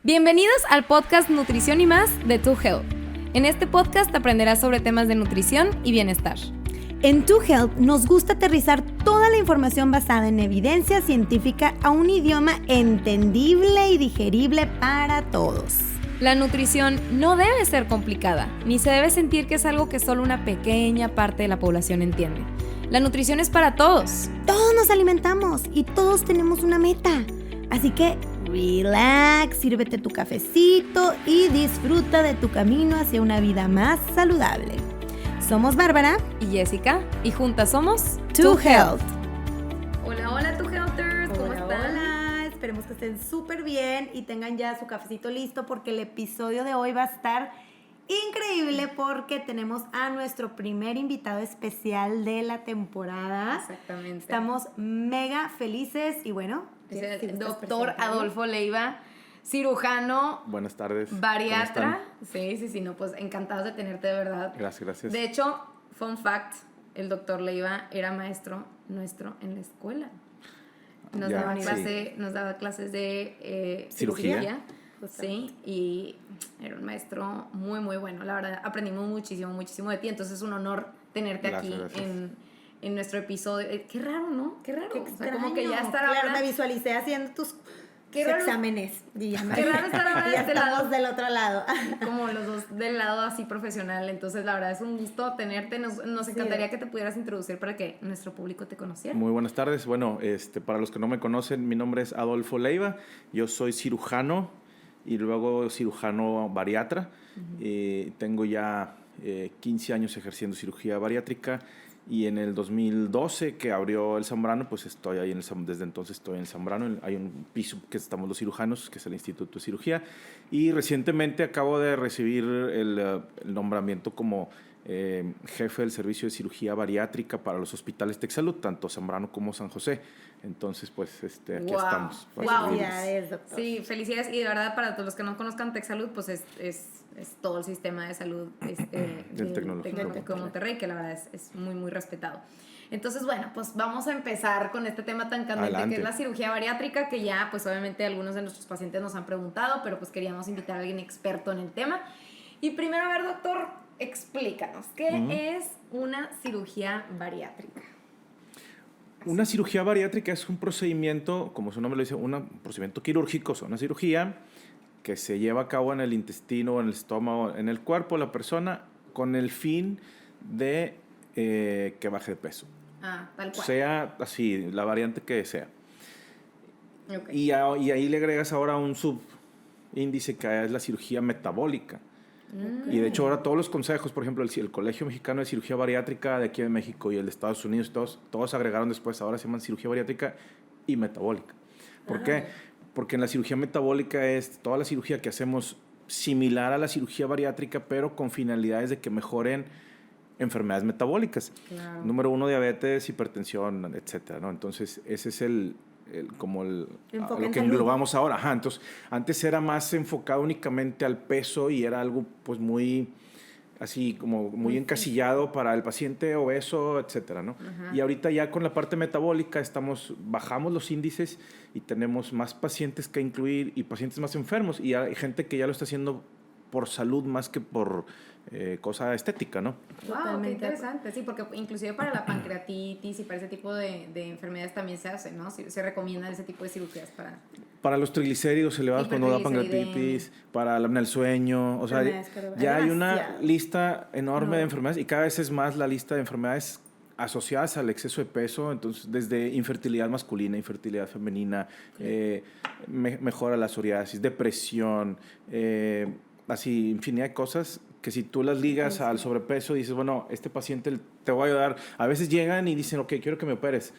Bienvenidos al podcast Nutrición y Más de Tu Health. En este podcast aprenderás sobre temas de nutrición y bienestar. En Tu Health nos gusta aterrizar toda la información basada en evidencia científica a un idioma entendible y digerible para todos. La nutrición no debe ser complicada, ni se debe sentir que es algo que solo una pequeña parte de la población entiende. La nutrición es para todos. Todos nos alimentamos y todos tenemos una meta. Así que relax, sírvete tu cafecito y disfruta de tu camino hacia una vida más saludable. Somos Bárbara Y Jessica, y juntas somos Tu Health. Hola, hola Tu Healthers, ¿cómo están? Hola, esperemos que estén súper bien y tengan ya su cafecito listo porque el episodio de hoy va a estar increíble porque tenemos a nuestro primer invitado especial de la temporada. Exactamente. Estamos mega felices y bueno, Es si el gustas doctor presentarlo. Adolfo Leiva, cirujano, Buenas tardes. bariatra. ¿Cómo están? Sí, no, pues encantados de tenerte de verdad. Gracias. De hecho, fun fact, el doctor Leiva era maestro nuestro en la escuela. Nos Ya, daba clases de Cirugía. Sí, y era un maestro muy, muy bueno. La verdad, aprendimos muchísimo de ti. Entonces es un honor tenerte aquí Gracias. en nuestro episodio. Qué raro, ¿no? Qué raro. Qué O sea, extraño. como que ya estar Claro, ahora... me visualicé haciendo tus Qué raro. exámenes. Y ya, Qué raro estar ahora y de ya este estamos lado. del otro lado. Como los dos del lado así profesional. Entonces, la verdad es un gusto tenerte. Nos encantaría que te pudieras introducir para que nuestro público te conociera. Muy buenas tardes. Bueno, para los que no me conocen, mi nombre es Adolfo Leiva. Yo soy cirujano y luego cirujano bariatra. Tengo ya 15 años ejerciendo cirugía bariátrica y en el 2012 que abrió el Zambrano, pues estoy ahí desde entonces estoy en el Zambrano. Hay un piso que estamos los cirujanos, que es el Instituto de Cirugía, y recientemente acabo de recibir el nombramiento como jefe del servicio de cirugía bariátrica para los hospitales TecSalud, tanto Zambrano como San José. Entonces, pues aquí Wow. estamos. Wow. Felicidades, doctor. Sí, felicidades. Y de verdad, para todos los que no conozcan TecSalud, pues es todo el sistema de salud Del Tecnológico de Monterrey, que la verdad es muy, muy respetado. Entonces, bueno, pues vamos a empezar con este tema tan candente. Adelante. Que es la cirugía bariátrica, que ya, pues obviamente algunos de nuestros pacientes nos han preguntado, pero pues queríamos invitar a alguien experto en el tema. Y primero, a ver, doctor, explícanos, ¿qué es una cirugía bariátrica? Una cirugía bariátrica es un procedimiento, como su nombre lo dice, un procedimiento quirúrgico, es una cirugía que se lleva a cabo en el intestino, en el estómago, en el cuerpo de la persona, con el fin de que baje de peso. Tal cual. Sea así, la variante que sea. Okay. Y ahí le agregas ahora un subíndice que es la cirugía metabólica. Mm. Y de hecho ahora todos los consejos, por ejemplo, el Colegio Mexicano de Cirugía Bariátrica de aquí de México y el de Estados Unidos, todos agregaron después, ahora se llaman cirugía bariátrica y metabólica. ¿Por qué? Porque en la cirugía metabólica es toda la cirugía que hacemos similar a la cirugía bariátrica, pero con finalidades de que mejoren enfermedades metabólicas. Claro. Número 1, diabetes, hipertensión, etcétera, ¿no? Entonces, ese es Enfoque lo en que salud. englobamos ahora. Ajá, entonces, antes era más enfocado únicamente al peso y era algo pues muy así como muy encasillado para el paciente obeso, etcétera, ¿no? Ajá. Y ahorita ya con la parte metabólica bajamos los índices y tenemos más pacientes que incluir y pacientes más enfermos y hay gente que ya lo está haciendo por salud más que por cosa estética, ¿no? Wow, qué Totalmente. interesante. Sí, porque inclusive para la pancreatitis y para ese tipo de enfermedades también se hace, ¿no? Se recomiendan ese tipo de cirugías Para los triglicéridos elevados cuando da pancreatitis, para la apnea del sueño, o sea, ya hay una lista enorme de enfermedades y cada vez es más la lista de enfermedades asociadas al exceso de peso, entonces desde infertilidad masculina, infertilidad femenina, mejora la psoriasis, depresión, así infinidad de cosas que si tú las ligas al sobrepeso dices, bueno, este paciente te voy a ayudar. A veces llegan y dicen, ok, quiero que me operes.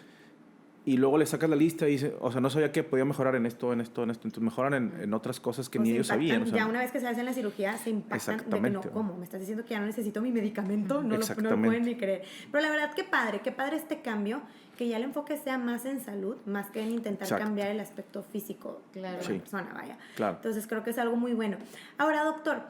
Y luego le sacas la lista y dices, o sea, no sabía que podía mejorar en esto. Entonces mejoran en otras cosas que ni ellos sabían. O sea, ya una vez que se hacen la cirugía se impactan de que no, ¿cómo? ¿Me estás diciendo que ya no necesito mi medicamento? No lo pueden ni creer. Pero la verdad, qué padre este cambio, que ya el enfoque sea más en salud, más que en intentar cambiar el aspecto físico de la persona, vaya. Claro. Entonces creo que es algo muy bueno. Ahora, doctor,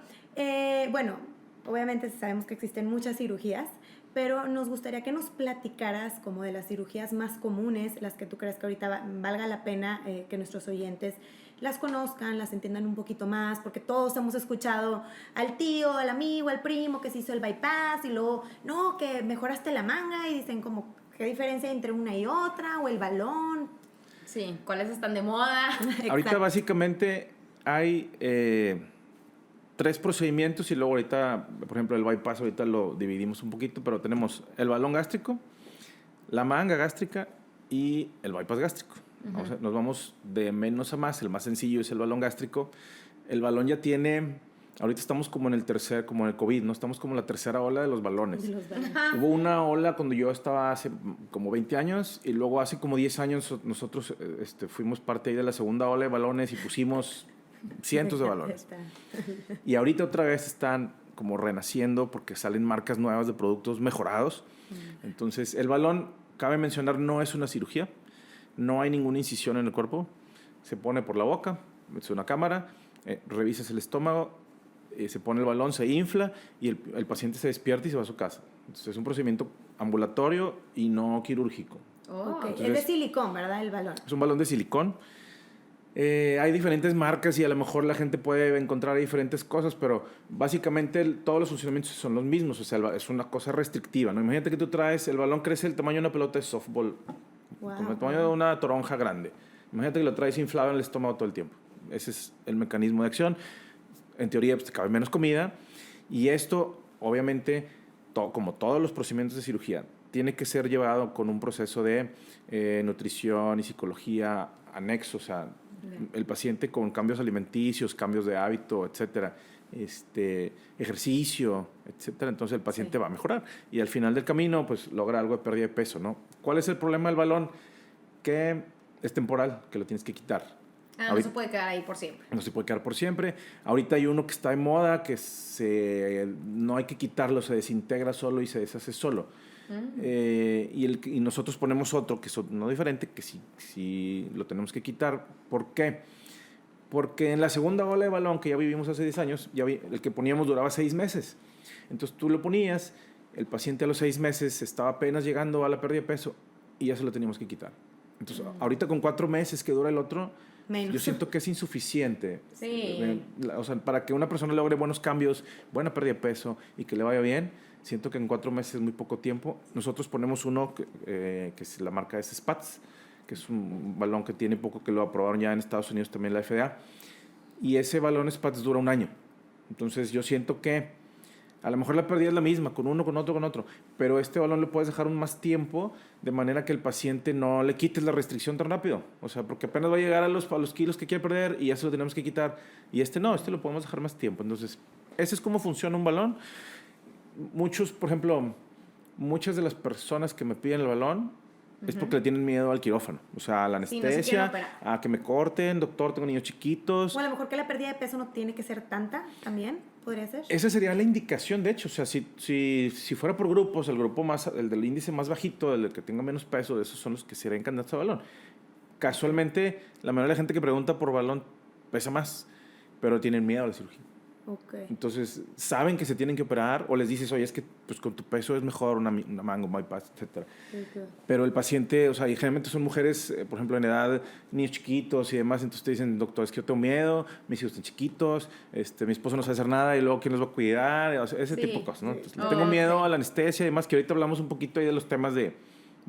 bueno, obviamente sabemos que existen muchas cirugías, pero nos gustaría que nos platicaras como de las cirugías más comunes, las que tú crees que ahorita valga la pena que nuestros oyentes las conozcan, las entiendan un poquito más, porque todos hemos escuchado al tío, al amigo, al primo que se hizo el bypass y luego, no, que mejoraste la manga y dicen como, ¿qué diferencia hay entre una y otra? O el balón. Sí, ¿cuáles están de moda? Ahorita básicamente hay 3 procedimientos y luego ahorita, por ejemplo, el bypass ahorita lo dividimos un poquito, pero tenemos el balón gástrico, la manga gástrica y el bypass gástrico. Uh-huh. O sea, nos vamos de menos a más. El más sencillo es el balón gástrico. El balón ya tiene, ahorita estamos como en el COVID, ¿no? Estamos como en la tercera ola de los balones. Hubo una ola cuando yo estaba hace como 20 años y luego hace como 10 años nosotros fuimos parte ahí de la segunda ola de balones y pusimos cientos de balones. Y ahorita otra vez están como renaciendo porque salen marcas nuevas de productos mejorados. Entonces, el balón, cabe mencionar, no es una cirugía. No hay ninguna incisión en el cuerpo. Se pone por la boca, es una cámara, revisas el estómago, se pone el balón, se infla y el paciente se despierta y se va a su casa. Entonces, es un procedimiento ambulatorio y no quirúrgico. Okay. Entonces, es de silicón, ¿verdad? El balón. Es un balón de silicón. Hay diferentes marcas y a lo mejor la gente puede encontrar diferentes cosas, pero básicamente todos los funcionamientos son los mismos. O sea, es una cosa restrictiva, ¿no? Imagínate que tú traes, el balón crece el tamaño de una pelota de softball, como el tamaño de una toronja grande. Imagínate que lo traes inflado en el estómago todo el tiempo. Ese es el mecanismo de acción. En teoría, pues, te cabe menos comida. Y esto, obviamente, como todos los procedimientos de cirugía, tiene que ser llevado con un proceso de nutrición y psicología anexo. O sea, el paciente con cambios alimenticios, cambios de hábito, etcétera, ejercicio, etcétera, entonces el paciente va a mejorar y al final del camino pues logra algo de pérdida de peso, ¿no? ¿Cuál es el problema del balón? Que es temporal, que lo tienes que quitar. No se puede quedar ahí por siempre. No se puede quedar por siempre. Ahorita hay uno que está de moda que no hay que quitarlo, se desintegra solo y se deshace solo. Y nosotros ponemos otro que es no diferente, que sí lo tenemos que quitar. ¿Por qué? Porque en la segunda ola de balón que ya vivimos hace 10 años, el que poníamos duraba 6 meses. Entonces tú lo ponías, el paciente a los 6 meses estaba apenas llegando a la pérdida de peso y ya se lo teníamos que quitar. Entonces ahorita con 4 meses que dura el otro, yo siento que es insuficiente. Sí. O sea, para que una persona logre buenos cambios, buena pérdida de peso y que le vaya bien, siento que en 4 meses es muy poco tiempo. Nosotros ponemos uno que es la marca es Spatz, que es un balón que tiene poco, que lo aprobaron ya en Estados Unidos también la FDA. Y ese balón Spatz dura 1 año. Entonces yo siento que a lo mejor la pérdida es la misma, con uno, con otro, pero este balón lo puedes dejar un más tiempo, de manera que el paciente no le quites la restricción tan rápido. O sea, porque apenas va a llegar a los kilos que quiere perder y ya se lo tenemos que quitar. Y no, lo podemos dejar más tiempo. Entonces, ese es cómo funciona un balón. Por ejemplo, muchas de las personas que me piden el balón es porque le tienen miedo al quirófano. O sea, a la anestesia, a que me corten, doctor, tengo niños chiquitos. O a lo mejor que la pérdida de peso no tiene que ser tanta también, podría ser. Esa sería la indicación, de hecho. O sea, si fuera por grupos, el del índice más bajito, el que tenga menos peso, de esos son los que serían candidatos a balón. Casualmente, la mayoría de la gente que pregunta por balón pesa más, pero tienen miedo a la cirugía. Okay. Entonces, saben que se tienen que operar o les dices, oye, es que pues, con tu peso es mejor una manga, un bypass, etc. Okay. Pero el paciente, o sea, y generalmente son mujeres, por ejemplo, en edad, niños chiquitos y demás, entonces te dicen, doctor, es que yo tengo miedo, mis hijos están chiquitos, mi esposo no sabe hacer nada y luego, ¿quién los va a cuidar? O sea, ese tipo de cosas, ¿no? Entonces, tengo miedo a la anestesia y demás, que ahorita hablamos un poquito ahí de los temas de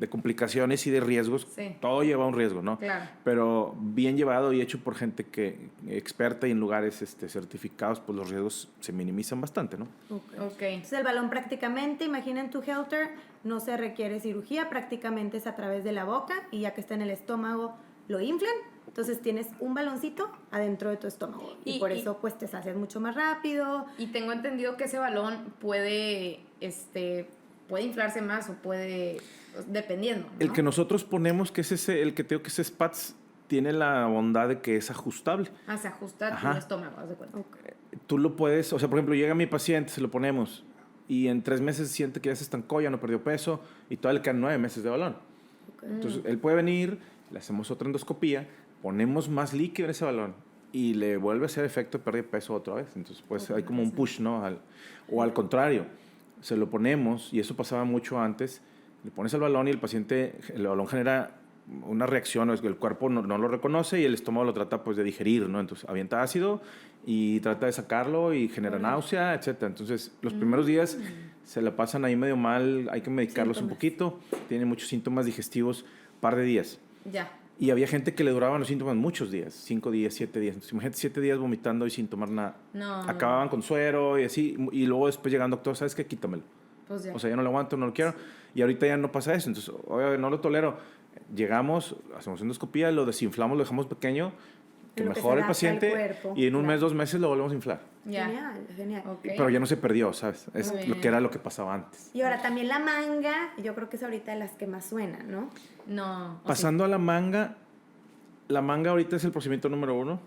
complicaciones y de riesgos. Sí. Todo lleva un riesgo, ¿no? Claro. Pero bien llevado y hecho por gente experta y en lugares certificados, pues los riesgos se minimizan bastante, ¿no? Okay. Entonces el balón prácticamente, imaginen tu Helter, no se requiere cirugía, prácticamente es a través de la boca y ya que está en el estómago lo inflan. Entonces tienes un baloncito adentro de tu estómago y por eso pues te sacias mucho más rápido. Y tengo entendido que ese balón puede inflarse más o puede, dependiendo, ¿no? El que nosotros ponemos, que es el que tengo que es Spatz, tiene la bondad de que es ajustable. Se ajusta tu estómago, haz de cuenta. Okay. Tú lo puedes, o sea, por ejemplo, llega mi paciente, se lo ponemos y en 3 meses siente que ya se estancó, ya no perdió peso y todavía le quedan 9 meses de balón. Okay. Entonces, él puede venir, le hacemos otra endoscopía, ponemos más líquido en ese balón y le vuelve a hacer efecto de pérdida de peso otra vez. Entonces, pues hay como un push, ¿no? O al contrario, se lo ponemos, y eso pasaba mucho antes, le pones el balón y el balón genera una reacción, el cuerpo no lo reconoce y el estómago lo trata pues de digerir, ¿no? Entonces avienta ácido y trata de sacarlo y genera náusea, etc. Entonces los primeros días se la pasan ahí medio mal, hay que medicarlos un poquito, tienen muchos síntomas digestivos, par de días. Ya. Y había gente que le duraban los síntomas muchos días, 5 días, 7 días. Entonces, imagínate 7 días vomitando y sin tomar nada. No. Acababan con suero y así. Y luego después llega el doctor, ¿sabes qué? Quítamelo. Pues ya. O sea, ya no lo aguanto, no lo quiero. Y ahorita ya no pasa eso. Entonces, oye, no lo tolero. Llegamos, hacemos endoscopía, lo desinflamos, lo dejamos pequeño, que mejore el paciente. Y en un mes, 2 meses lo volvemos a inflar. Ya. Genial, genial. Okay. Pero ya no se perdió, ¿sabes? Es lo que era lo que pasaba antes. Y ahora también la manga, yo creo que es ahorita de las que más suenan, ¿no? No. Pasando a la manga ahorita es el procedimiento número 1.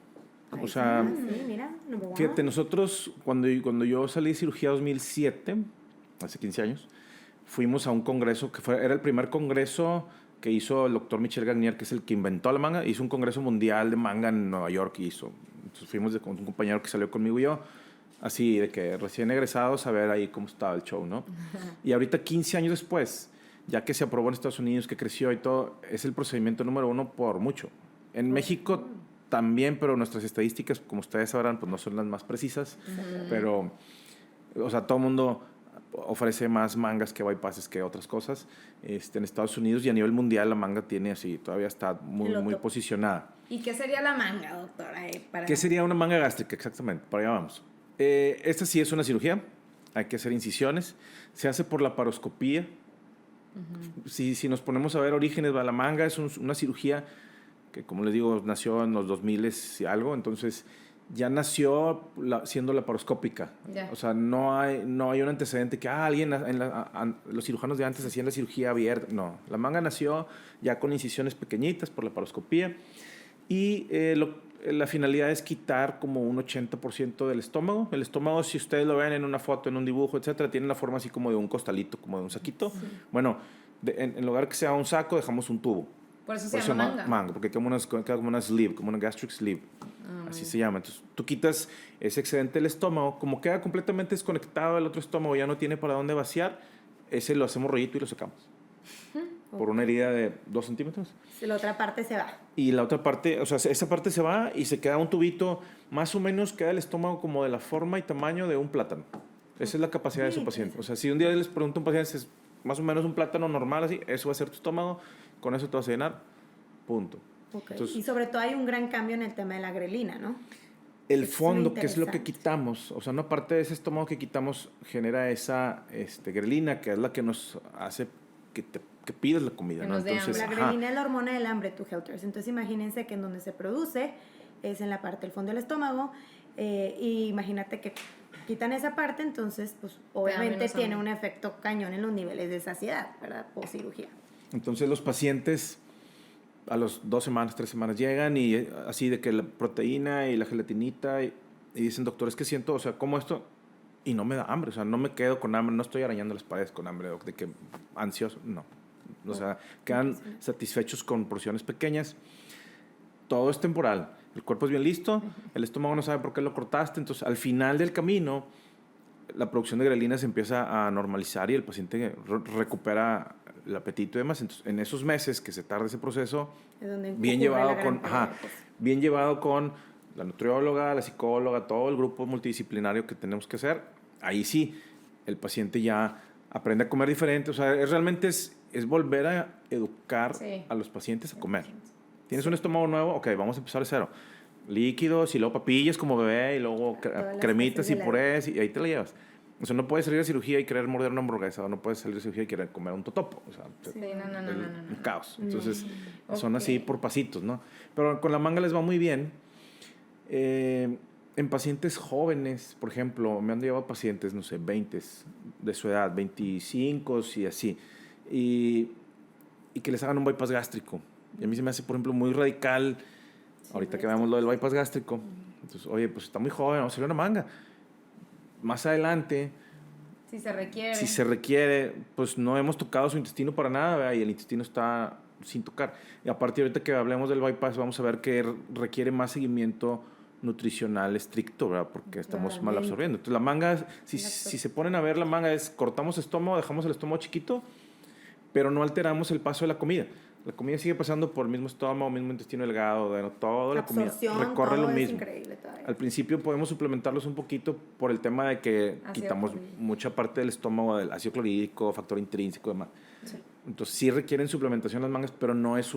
O sea, sí, mira, fíjate, nosotros, cuando yo salí de cirugía 2007, hace 15 años, fuimos a un congreso, era el primer congreso que hizo el doctor Michel Garnier, que es el que inventó la manga. Hizo un congreso mundial de manga en Nueva York. Entonces fuimos con un compañero que salió conmigo y yo, así de que recién egresados, a ver ahí cómo estaba el show, ¿no? Y ahorita, 15 años después, ya que se aprobó en Estados Unidos, que creció y todo, es el procedimiento número 1 por mucho. En México también, pero nuestras estadísticas, como ustedes sabrán, pues no son las más precisas. Pero, o sea, todo el mundo ofrece más mangas que bypasses que otras cosas en Estados Unidos, y a nivel mundial la manga tiene así, todavía está muy posicionada. ¿Y qué sería la manga, doctora? ¿Qué sería una manga gástrica? Exactamente, para allá vamos. Esta sí es una cirugía, hay que hacer incisiones, se hace por laparoscopía. Si nos ponemos a ver orígenes de la manga, es una cirugía que, como les digo, nació en los 2000 y algo, entonces ya nació siendo laparoscópica. Yeah. O sea, no hay un antecedente que los cirujanos de antes hacían la cirugía abierta. No, la manga nació ya con incisiones pequeñitas por laparoscopía, y la finalidad es quitar como un 80% del estómago. El estómago, si ustedes lo ven en una foto, en un dibujo, etcétera, tiene la forma así como de un costalito, como de un saquito. Sí. Bueno, en lugar que sea un saco, dejamos un tubo. Por eso se llama manga. Porque queda como una sleeve, como una gastric sleeve. Así se llama. Entonces, tú quitas ese excedente del estómago, como queda completamente desconectado del otro estómago, ya no tiene para dónde vaciar, ese lo hacemos rollito y lo sacamos. Por una herida de 2 centímetros. Si la otra parte se va. Y la otra parte, o sea, esa parte se va y se queda un tubito, más o menos queda el estómago como de la forma y tamaño de un plátano. Esa es la capacidad de su paciente. O sea, si un día les pregunto a un paciente, es más o menos un plátano normal, así, eso va a ser tu estómago, con eso te vas a llenar, punto. Okay. Entonces, y sobre todo hay un gran cambio en el tema de la grelina, ¿no? El fondo, que es lo que quitamos, o sea, una parte de ese estómago que quitamos genera esa grelina, que es la que nos hace que pides la comida, ¿no? Entonces, la grelina es la hormona del hambre, tu Helters. Entonces, imagínense que en donde se produce es en la parte del fondo del estómago, y imagínate que quitan esa parte, entonces, pues, obviamente tiene un efecto cañón en los niveles de saciedad, ¿verdad? Post cirugía. Entonces, los pacientes a los 2 semanas, 3 semanas llegan y así de que la proteína y la gelatinita y dicen, doctor, es que siento, o sea, como esto, y no me da hambre, o sea, no me quedo con hambre, no estoy arañando las paredes con hambre, de que ansioso, no. O sea, quedan satisfechos con porciones pequeñas. Todo es temporal. El cuerpo es bien listo, el estómago no sabe por qué lo cortaste, entonces al final del camino la producción de grelina se empieza a normalizar y el paciente recupera el apetito y demás. Entonces, en esos meses que se tarda ese proceso, bien llevado con la nutrióloga, la psicóloga, todo el grupo multidisciplinario que tenemos que hacer, ahí sí, el paciente ya aprende a comer diferente. O sea, realmente es volver a educar a los pacientes a comer. ¿Tienes un estómago nuevo? Ok, vamos a empezar de cero. Líquidos y luego papillas como bebé y luego cremitas y purés y ahí te la llevas. O sea, no puedes salir de cirugía y querer morder una hamburguesa, o no puedes salir de cirugía y querer comer un totopo. O sea, un caos. Entonces, son así por pasitos, ¿no? Pero con la manga les va muy bien. En pacientes jóvenes, por ejemplo, me han llevado pacientes, no sé, 20 de su edad, 25 y así, y que les hagan un bypass gástrico. Y a mí se me hace, por ejemplo, muy radical, ahorita que veamos lo del bypass gástrico. Entonces, oye, pues está muy joven, vamos a hacer una manga. Más adelante, si se requiere, pues no hemos tocado su intestino para nada, ¿verdad? Y el intestino está sin tocar. Y a partir de ahorita que hablemos del bypass, vamos a ver que requiere más seguimiento nutricional estricto, ¿verdad? Porque estamos mal absorbiendo. Entonces, la manga, si se ponen a ver, la manga es cortamos estómago, dejamos el estómago chiquito, pero no alteramos el paso de la comida. La comida sigue pasando por el mismo estómago, mismo intestino delgado, toda la comida recorre lo mismo. Al principio podemos suplementarlos un poquito por el tema de que quitamos mucha parte del estómago del ácido clorhídrico, factor intrínseco y demás. Sí. Entonces sí requieren suplementación las mangas, pero no es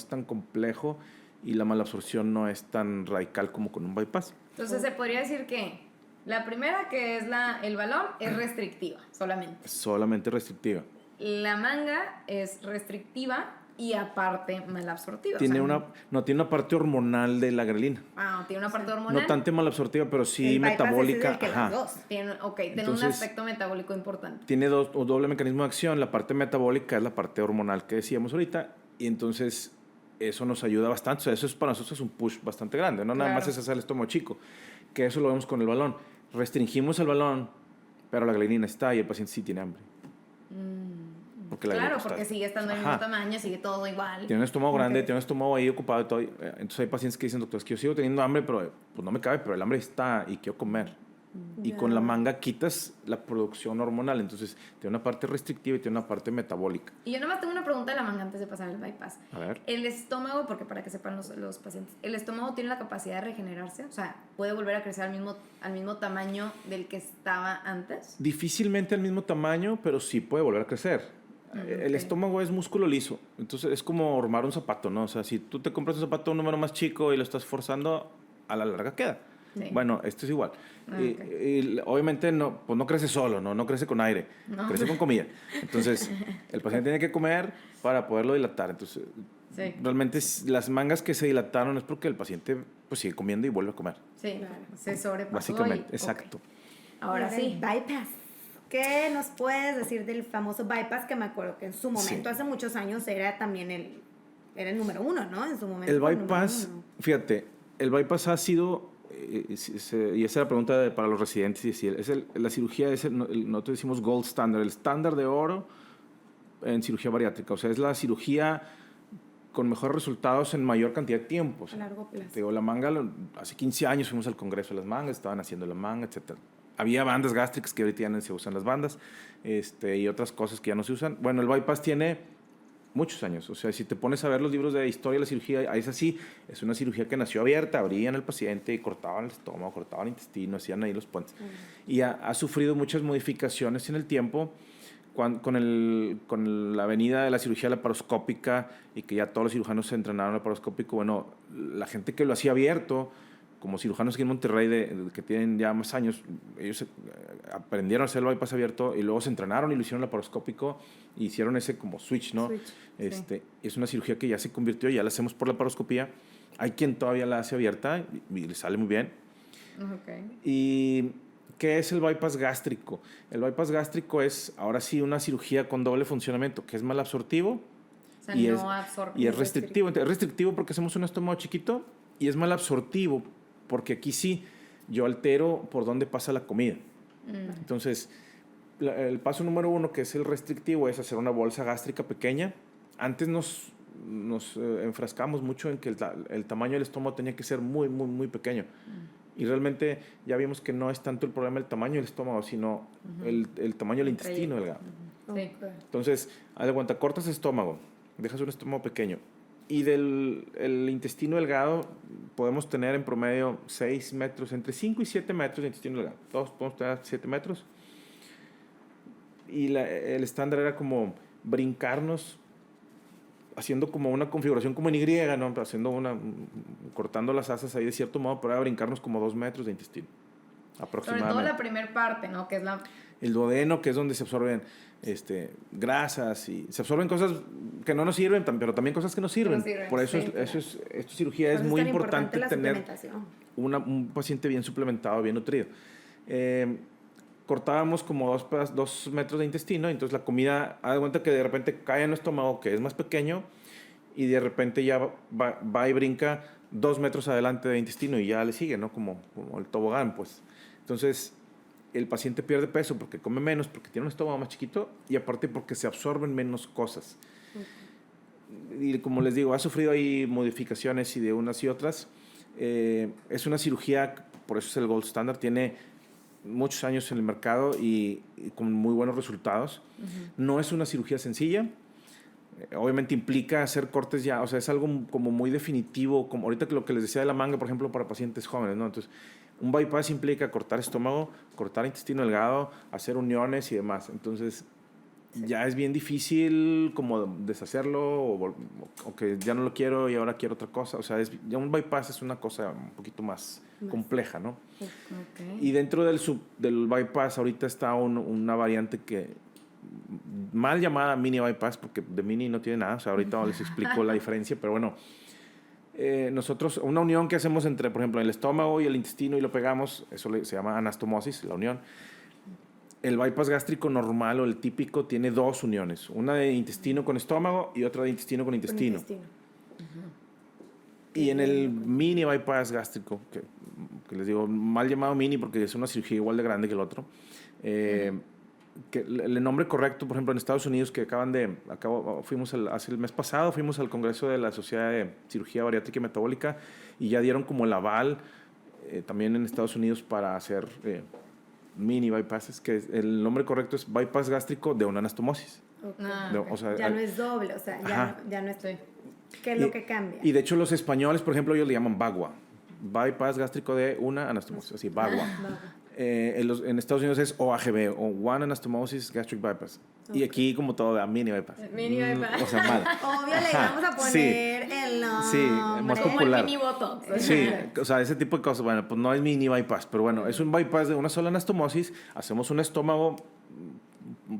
tan complejo y la malabsorción no es tan radical como con un bypass. Entonces se podría decir que la primera, que es el balón, es restrictiva solamente. Solamente restrictiva. La manga es restrictiva y aparte malabsortiva. Tiene una parte hormonal de la grelina. Tiene una parte hormonal. No tanto malabsortiva, pero sí metabólica. Tiene un aspecto metabólico importante. Tiene doble mecanismo de acción. La parte metabólica es la parte hormonal que decíamos ahorita. Y entonces eso nos ayuda bastante. O sea, eso es para nosotros un push bastante grande. No nada más es hacer el estómago chico. Que eso lo vemos con el balón. Restringimos el balón, pero la grelina está y el paciente sí tiene hambre. Porque sigue estando del mismo tamaño, sigue todo igual. Tiene un estómago grande, tiene un estómago ahí ocupado y todo. Entonces hay pacientes que dicen, doctor, es que yo sigo teniendo hambre, pero pues no me cabe, pero el hambre está y quiero comer. Y con la manga quitas la producción hormonal, entonces tiene una parte restrictiva y tiene una parte metabólica. Y yo nomás tengo una pregunta de la manga antes de pasar al bypass. A ver. El estómago, porque para que sepan los pacientes, ¿el estómago tiene la capacidad de regenerarse? O sea, ¿puede volver a crecer al mismo tamaño del que estaba antes? Difícilmente al mismo tamaño, pero sí puede volver a crecer. El estómago es músculo liso, entonces es como armar un zapato, ¿no? O sea, si tú te compras un zapato un número más chico y lo estás forzando, a la larga queda. Sí. Bueno, esto es igual. Y obviamente no crece solo, no crece con aire, crece con comida. Entonces, el paciente tiene que comer para poderlo dilatar. Entonces, realmente las mangas que se dilataron es porque el paciente pues sigue comiendo y vuelve a comer. Sí, claro. Se sobrepasó. Básicamente, exacto. Ahora sí. Bypass. ¿Qué nos puedes decir del famoso bypass? Que me acuerdo que en su momento, hace muchos años, era también el número uno, ¿no? En su momento. El bypass, fíjate, el bypass ha sido, y esa es la pregunta para los residentes, la cirugía nosotros decimos gold standard, el estándar de oro en cirugía bariátrica. O sea, es la cirugía con mejores resultados en mayor cantidad de tiempo. O sea, a largo plazo. Digo, la manga, hace 15 años fuimos al congreso de las mangas, estaban haciendo la manga, etc. Había bandas gástricas que ahorita ya no se usan las bandas, y otras cosas que ya no se usan. Bueno, el bypass tiene muchos años. O sea, si te pones a ver los libros de historia de la cirugía, es así. Es una cirugía que nació abierta, abrían al paciente y cortaban el estómago, cortaban el intestino, hacían ahí los puentes. Y ha sufrido muchas modificaciones en el tiempo con la venida de la cirugía laparoscópica y que ya todos los cirujanos se entrenaron laparoscópico. Bueno, la gente que lo hacía abierto, como cirujanos aquí en Monterrey que tienen ya más años, ellos aprendieron a hacer el bypass abierto y luego se entrenaron y lo hicieron laparoscópico y hicieron ese como switch, ¿no? Es una cirugía que ya se convirtió, ya la hacemos por laparoscopía. Hay quien todavía la hace abierta y le sale muy bien. ¿Y qué es el bypass gástrico? El bypass gástrico es, ahora sí, una cirugía con doble funcionamiento, que es malabsortivo y es restrictivo. Es restrictivo porque hacemos un estómago chiquito y es malabsortivo porque aquí sí yo altero por dónde pasa la comida. Entonces, el paso número 1, que es el restrictivo, es hacer una bolsa gástrica pequeña. Antes nos enfrascamos mucho en que el tamaño del estómago tenía que ser muy, muy, muy pequeño. Y realmente ya vimos que no es tanto el problema del tamaño del estómago, sino el tamaño del intestino delgado. Entonces, haz de cuenta, cortas el estómago, dejas un estómago pequeño. Y el intestino delgado podemos tener en promedio 6 metros, entre 5 y 7 metros de intestino delgado. Todos podemos tener 7 metros. Y el estándar era como brincarnos, haciendo como una configuración como en Y, ¿no? Cortando las asas ahí de cierto modo, pero era brincarnos como 2 metros de intestino. Aproximadamente. Sobre todo la primera parte, ¿no? Que es el duodeno, que es donde se absorben grasas y se absorben cosas que no nos sirven, pero también cosas que nos sirven. Por eso, esta cirugía es muy importante tener un paciente bien suplementado, bien nutrido. Cortábamos como 2 metros de intestino, entonces la comida, haz de cuenta que de repente cae en el estómago, que es más pequeño, y de repente ya va y brinca 2 metros adelante de intestino y ya le sigue, ¿no? Como el tobogán, pues. Entonces, el paciente pierde peso porque come menos, porque tiene un estómago más chiquito y aparte porque se absorben menos cosas. Y como les digo, ha sufrido ahí modificaciones y de unas y otras. Es una cirugía, por eso es el gold standard, tiene muchos años en el mercado y con muy buenos resultados. No es una cirugía sencilla. obviamente implica hacer cortes ya, o sea, es algo como muy definitivo, como ahorita lo que les decía de la manga, por ejemplo, para pacientes jóvenes, ¿no? Entonces, un bypass implica cortar estómago, cortar intestino delgado, hacer uniones y demás. Entonces, ya es bien difícil como deshacerlo o que ya no lo quiero y ahora quiero otra cosa. O sea, ya un bypass es una cosa un poquito más compleja, ¿no? Okay. Y dentro del bypass ahorita está una variante que mal llamada mini bypass, porque de mini no tiene nada. O sea, ahorita les explico la diferencia, pero bueno. Nosotros, una unión que hacemos entre, por ejemplo, el estómago y el intestino y lo pegamos, eso se llama anastomosis, la unión. El bypass gástrico normal o el típico tiene 2 uniones, una de intestino con estómago y otra de intestino con intestino. Y en el mini bypass gástrico, que les digo, mal llamado mini porque es una cirugía igual de grande que el otro, que el nombre correcto, por ejemplo, en Estados Unidos, que fuimos hace el mes pasado, fuimos al Congreso de la Sociedad de Cirugía Bariátrica y Metabólica y ya dieron como el aval también en Estados Unidos para hacer mini bypasses, que el nombre correcto es bypass gástrico de una anastomosis. Okay. O sea, ya no es doble, o sea, ya no estoy. ¿Qué es lo que cambia? Y de hecho los españoles, por ejemplo, ellos le llaman BAGWA, bypass gástrico de una anastomosis, así, BAGWA. En Estados Unidos es OAGB, o One Anastomosis Gastric Bypass. Okay. Y aquí como todo, mini bypass. Mini bypass. O sea, mal. Obvio, le vamos a poner el nombre. Sí, más como popular. El mini botox. Sí, o sea, ese tipo de cosas. Bueno, pues no es mini bypass, pero bueno, es un bypass de una sola anastomosis. Hacemos un estómago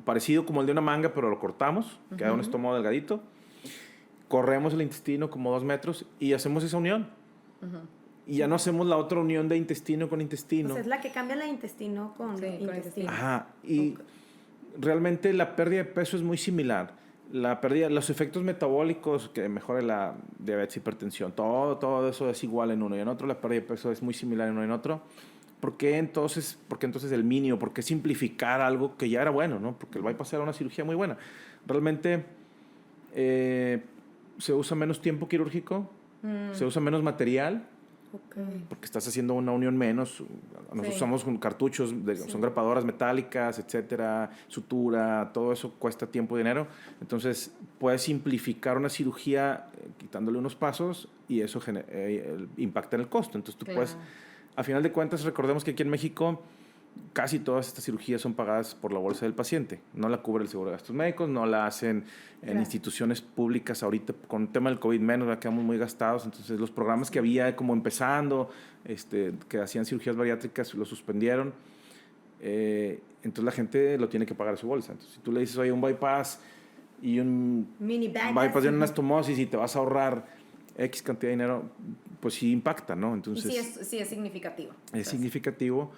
parecido como el de una manga, pero lo cortamos. Queda un estómago delgadito. Corremos el intestino como 2 metros y hacemos esa unión. Y ya no hacemos la otra unión de intestino con intestino. O sea, es la que cambia la intestino con intestino. Ajá, y realmente la pérdida de peso es muy similar. Los efectos metabólicos, que mejora la diabetes, hipertensión, todo eso es igual en uno y en otro. La pérdida de peso es muy similar en uno y en otro. ¿Por qué entonces el mini? ¿Por qué simplificar algo que ya era bueno, ¿no? Porque el bypass era una cirugía muy buena. Realmente se usa menos tiempo quirúrgico, se usa menos material. Okay. Porque estás haciendo una unión menos. Nosotros usamos cartuchos, son grapadoras metálicas, etcétera, sutura, todo eso cuesta tiempo y dinero. Entonces, puedes simplificar una cirugía quitándole unos pasos y eso impacta en el costo. Entonces, tú puedes, a final de cuentas, recordemos que aquí en México casi todas estas cirugías son pagadas por la bolsa del paciente. No la cubre el seguro de gastos médicos, no la hacen en instituciones públicas. Ahorita con el tema del COVID menos, quedamos muy gastados. Entonces los programas que había como empezando, que hacían cirugías bariátricas, los suspendieron. Entonces la gente lo tiene que pagar a su bolsa. Entonces si tú le dices, oye, un bypass y un bypass de una anastomosis y te vas a ahorrar X cantidad de dinero, pues sí impacta, ¿no? Entonces, y sí es significativo. Es significativo.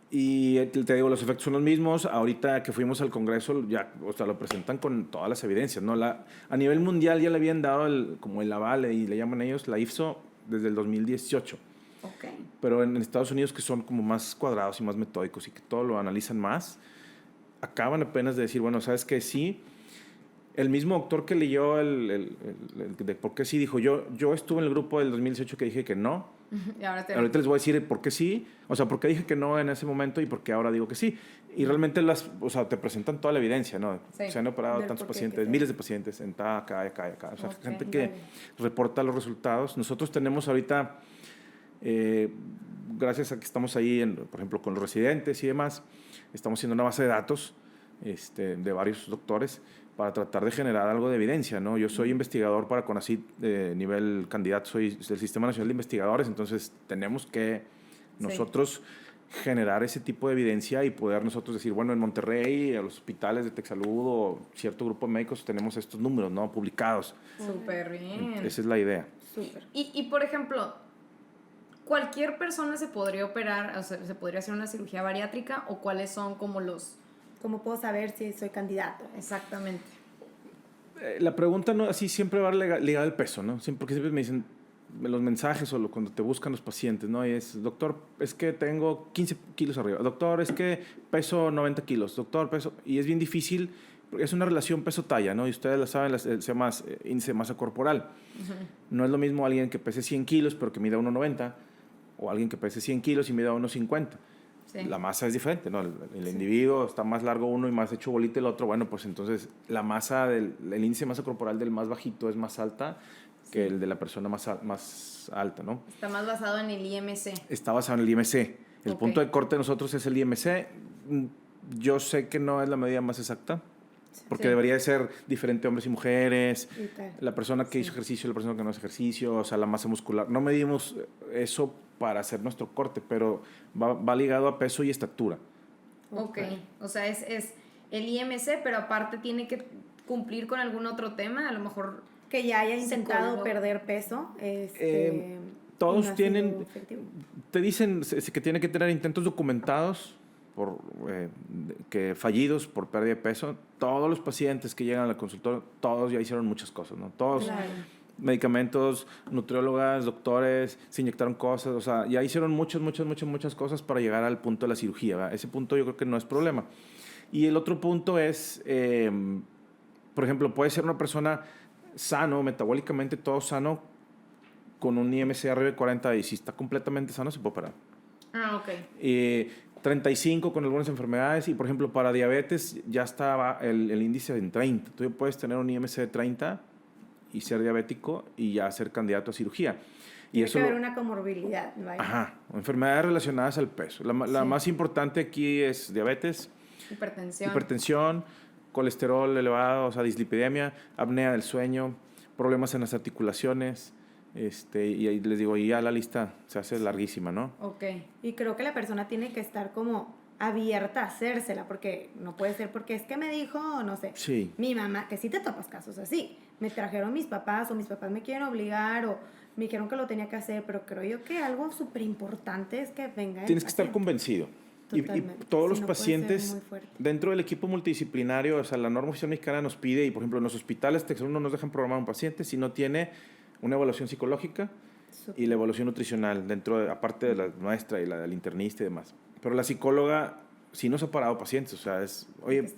Y te digo, los efectos son los mismos. Ahorita que fuimos al Congreso, ya, o sea, lo presentan con todas las evidencias, ¿no? A nivel mundial ya le habían dado como el aval, y le llaman ellos la IFSO, desde el 2018. Okay. Pero en Estados Unidos, que son como más cuadrados y más metódicos y que todo lo analizan más, acaban apenas de decir, bueno, ¿sabes qué? Sí. El mismo doctor que leyó el de por qué sí, dijo, yo estuve en el grupo del 2018 que dije que no. Y ahorita les voy a decir por qué sí, o sea, por qué dije que no en ese momento y por qué ahora digo que sí. Y realmente o sea, te presentan toda la evidencia, ¿no? Sí. Se han operado tantos pacientes, miles de pacientes en acá. O sea, gente que reporta los resultados. Nosotros tenemos ahorita, gracias a que estamos ahí, por ejemplo, con los residentes y demás, estamos haciendo una base de datos de varios doctores para tratar de generar algo de evidencia, ¿no? Yo soy investigador para CONACYT nivel candidato, soy del Sistema Nacional de Investigadores, entonces tenemos que nosotros generar ese tipo de evidencia y poder nosotros decir, bueno, en Monterrey, a los hospitales de Texsalud o cierto grupo de médicos tenemos estos números, ¿no? Publicados. Súper bien. Esa es la idea. Súper. Y por ejemplo, ¿cualquier persona se podría operar, o sea, se podría hacer una cirugía bariátrica o cuáles son como los... ¿Cómo puedo saber si soy candidato? Exactamente. La pregunta no, así siempre va ligada al peso, ¿no? Porque siempre me dicen los mensajes o cuando te buscan los pacientes, ¿no? Y es, doctor, es que tengo 15 kilos arriba. Doctor, es que peso 90 kilos. Doctor, peso... Y es bien difícil, porque es una relación peso-talla, ¿no? Y ustedes la saben, se llama índice de masa corporal. No es lo mismo alguien que pese 100 kilos pero que mida 1,90 o alguien que pese 100 kilos y mida 1,50. Sí. La masa es diferente, ¿no? El individuo está más largo uno y más hecho bolita el otro. Bueno, pues entonces la masa el índice de masa corporal del más bajito es más alta que el de la persona más alta, ¿no? Está más basado en el IMC. Está basado en el IMC. El punto de corte de nosotros es el IMC. Yo sé que no es la medida más exacta, porque debería de ser diferente hombres y mujeres, la persona que hizo ejercicio, la persona que no hace ejercicio, o sea, la masa muscular. No medimos eso para hacer nuestro corte, pero va ligado a peso y estatura. Ok, o sea, es el IMC, pero aparte tiene que cumplir con algún otro tema, a lo mejor... Que ya haya intentado perder peso. Todos tienen, te dicen que tiene que tener intentos documentados fallidos por pérdida de peso. Todos los pacientes que llegan al consultorio, todos ya hicieron muchas cosas, ¿no? Todos, claro. Medicamentos, nutriólogas, doctores, se inyectaron cosas, o sea, ya hicieron muchas cosas para llegar al punto de la cirugía, ¿verdad? Ese punto yo creo que no es problema. Y el otro punto es, por ejemplo, puede ser una persona sano, metabólicamente todo sano, con un IMC arriba de 40, y si está completamente sano se puede operar. Ah, ok. 35 con algunas enfermedades, y por ejemplo para diabetes ya estaba el índice en 30. Tú puedes tener un IMC de 30 y ser diabético y ya ser candidato a cirugía. Y eso tiene que haber una comorbilidad. ¿Vale? Ajá, enfermedades relacionadas al peso. La más importante aquí es diabetes, hipertensión, colesterol elevado, o sea, dislipidemia, apnea del sueño, problemas en las articulaciones. Y ahí les digo, y ya la lista se hace larguísima, ¿no? Ok. Y creo que la persona tiene que estar como abierta a hacérsela, porque no puede ser porque es que me dijo, no sé, mi mamá, que sí te topas casos así, me trajeron mis papás o mis papás me quieren obligar o me dijeron que lo tenía que hacer, pero creo yo que algo súper importante es que venga tienes que estar convencido. Y todos los pacientes dentro del equipo multidisciplinario, o sea, la norma oficial mexicana nos pide, y por ejemplo en los hospitales no nos dejan programar a un paciente si no tiene una evaluación psicológica y la evaluación nutricional, aparte de la nuestra y la del internista y demás. Pero la psicóloga sí nos ha parado pacientes, o sea, oye,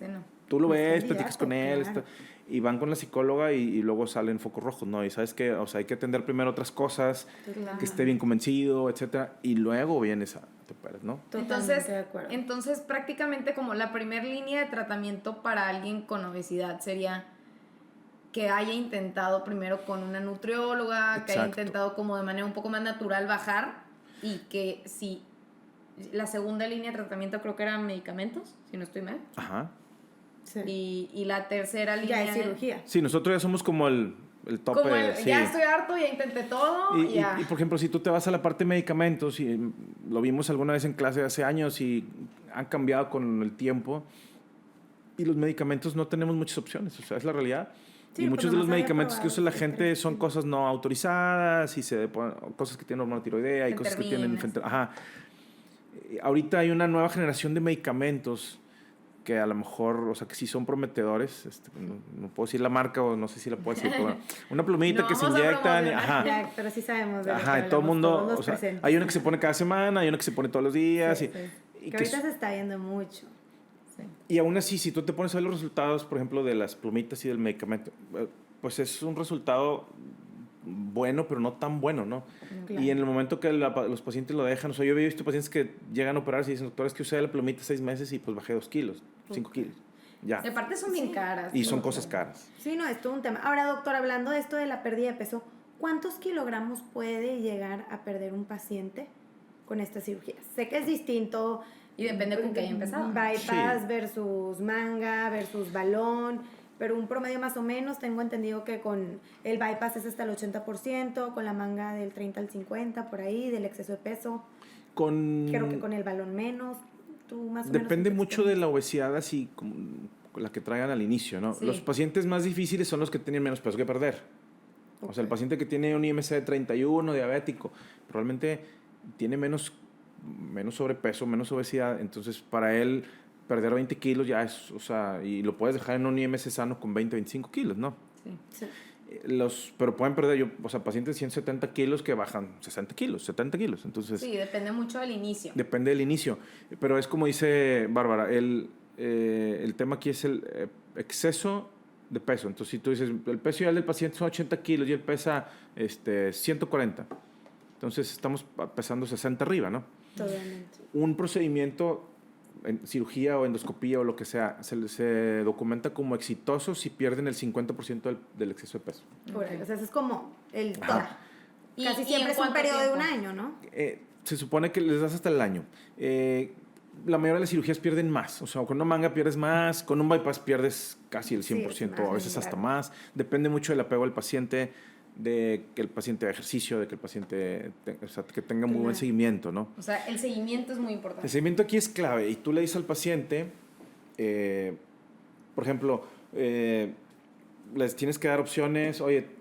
tú lo ves, platicas con él, claro. Y van con la psicóloga y luego salen focos rojos, ¿no? Y sabes que, o sea, hay que atender primero otras cosas, claro. Que esté bien convencido, etcétera, y luego vienes a te operas, ¿no? Entonces, prácticamente como la primera línea de tratamiento para alguien con obesidad sería que haya intentado primero con una nutrióloga, exacto. Que haya intentado como de manera un poco más natural bajar, y que si la segunda línea de tratamiento creo que eran medicamentos, si no estoy mal. Ajá. Sí. Y la tercera línea ya es cirugía. Sí, nosotros ya somos como el tope. Como ya estoy harto, ya intenté todo. Y por ejemplo, si tú te vas a la parte de medicamentos, y lo vimos alguna vez en clase hace años y han cambiado con el tiempo, y los medicamentos no tenemos muchas opciones, o sea, es la realidad. Sí, y muchos de los medicamentos que usa la gente son cosas no autorizadas, y cosas que tienen hormona tiroidea y cosas que tienen... Ajá. Ahorita hay una nueva generación de medicamentos que a lo mejor, o sea, que sí son prometedores. No puedo decir la marca, o no sé si la puedo decir, pero una plumita que se inyectan. Ajá. Pero sí sabemos. Ajá, todo el mundo, o sea, hay una que se pone cada semana, hay una que se pone todos los días. Sí. Y que ahorita se está yendo mucho. Y aún así, si tú te pones a ver los resultados, por ejemplo, de las plumitas y del medicamento, pues es un resultado bueno, pero no tan bueno, ¿no? Claro. Y en el momento que los pacientes lo dejan, o sea, yo he visto pacientes que llegan a operarse y dicen, doctor, es que usé la plumita 6 meses y pues bajé 2 kilos, 5 kilos. Ya. Y aparte son bien caras. Y son cosas caras. Sí, no, es todo un tema. Ahora, doctor, hablando de esto de la pérdida de peso, ¿cuántos kilogramos puede llegar a perder un paciente con esta cirugía? Sé que es distinto. Y depende con qué haya empezado. Bypass versus manga versus balón, pero un promedio más o menos, tengo entendido que con el bypass es hasta el 80%, con la manga del 30 al 50%, por ahí, del exceso de peso. Creo que con el balón menos. Tú más o menos. Depende mucho de la obesidad, así como la que traigan al inicio, ¿no? Sí. Los pacientes más difíciles son los que tienen menos peso que perder. Okay. O sea, el paciente que tiene un IMC de 31, diabético, probablemente tiene menos sobrepeso, menos obesidad, entonces para él perder 20 kilos ya es, o sea, y lo puedes dejar en un IMC sano con 20, 25 kilos, ¿no? Sí. Pero pueden perder, pacientes de 170 kilos que bajan 60 kilos, 70 kilos, entonces... Sí, depende mucho del inicio. Depende del inicio, pero es como dice Bárbara, el tema aquí es el exceso de peso. Entonces, si tú dices, el peso ideal del paciente son 80 kilos y él pesa 140, Entonces estamos pesando 60 arriba, ¿no? Totalmente. Un procedimiento en cirugía o endoscopía o lo que sea, se documenta como exitoso si pierden el 50% del exceso de peso. Okay. O sea, eso es como el top. Casi siempre es un periodo de un año, ¿no? Se supone que les das hasta el año. La mayoría de las cirugías pierden más. O sea, con una manga pierdes más, con un bypass pierdes casi el 100%, o a veces hasta más. Depende mucho del apego al paciente, de que el paciente haga ejercicio, de que el paciente que tenga muy buen seguimiento, ¿no? O sea, el seguimiento es muy importante. El seguimiento aquí es clave. Y tú le dices al paciente, por ejemplo, les tienes que dar opciones. Oye,